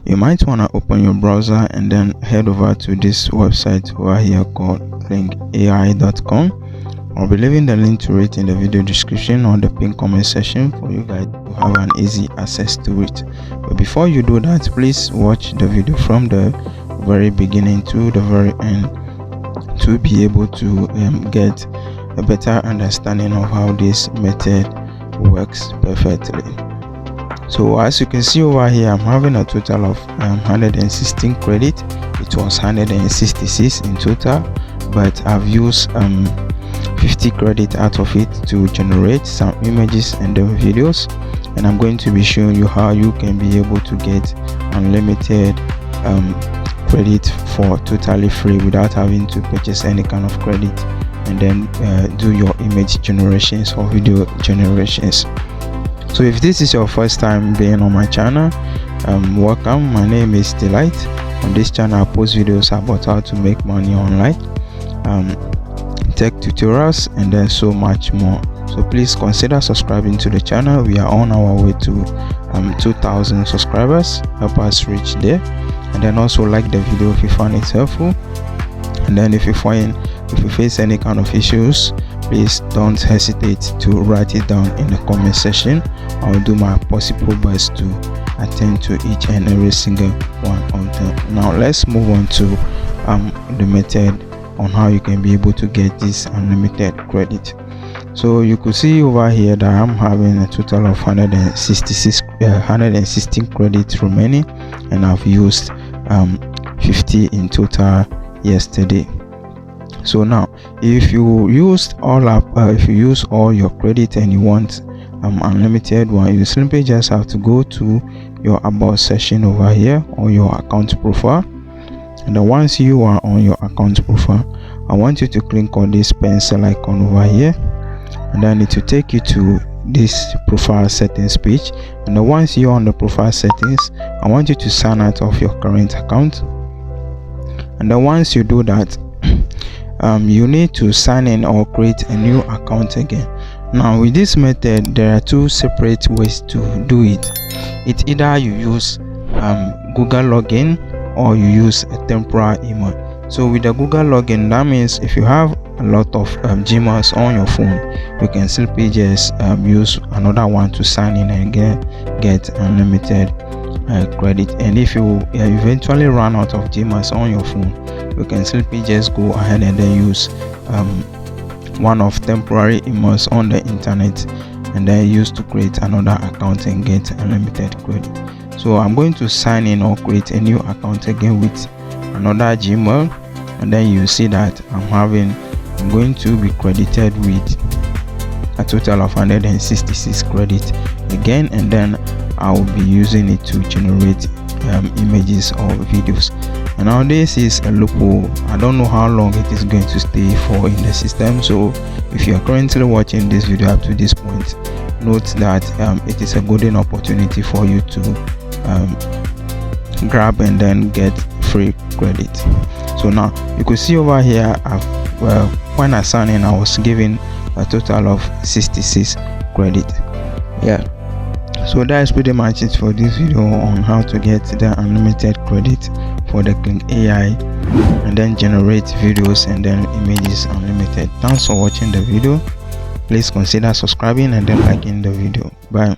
you might want to open your browser and then head over to this website over here called klingai.com. I'll be leaving the link to it in the video description or the pinned comment section for you guys to have an easy access to it. But before you do that, please watch the video from the very beginning to the very end to be able to get a better understanding of how this method works perfectly. So as you can see over here, I'm having a total of 116 credit. It was 166 in total, but I've used 50 credit out of it to generate some images and then videos, and I'm going to be showing you how you can be able to get unlimited credit for totally free without having to purchase any kind of credit, and then do your image generations or video generations. So if this is your first time being on my channel, welcome. My name is Delight. On this channel I post videos about how to make money online, tech tutorials, and then so much more. So please consider subscribing to the channel. We are on our way to 2,000 subscribers. Help us reach there, and then also like the video if you find it helpful. And then if you face any kind of issues, please don't hesitate to write it down in the comment section. I'll do my possible best to attend to each and every single one of them. Now let's move on to the method on how you can be able to get this unlimited credit. So you could see over here that I'm having a total of 116 credits remaining, and I've used 50 in total yesterday. So now if you use all your credit and you want unlimited one, you simply just have to go to your about section over here or your account profile, and then once you are on your account profile, I want you to click on this pencil icon over here, and then it will take you to this profile settings page. And then once you're on the profile settings, I want you to sign out of your current account, and then once you do that, you need to sign in or create a new account again. Now with this method, there are two separate ways to do it. It's either you use Google login or you use a temporary email. So with the Google login, that means if you have a lot of Gmails on your phone, you can simply just use another one to sign in and get unlimited credit. And if you eventually run out of Gmails on your phone, you can simply just go ahead and then use one of temporary emails on the internet, and then use to create another account and get unlimited credit. So I'm going to sign in or create a new account again with another Gmail, and then you see that I'm going to be credited with a total of 166 credit again, and then I will be using it to generate images or videos. And now this is a loophole. I don't know how long it is going to stay for in the system. So if you are currently watching this video up to this point, note that it is a golden opportunity for you to grab and then get free credit. So now you could see over here, when I signed in, I was given a total of 66 credit. Yeah, so that is pretty much it for this video on how to get the unlimited credit for the Kling AI and then generate videos and then images unlimited. Thanks for watching the video. Please consider subscribing and then liking the video. Bye.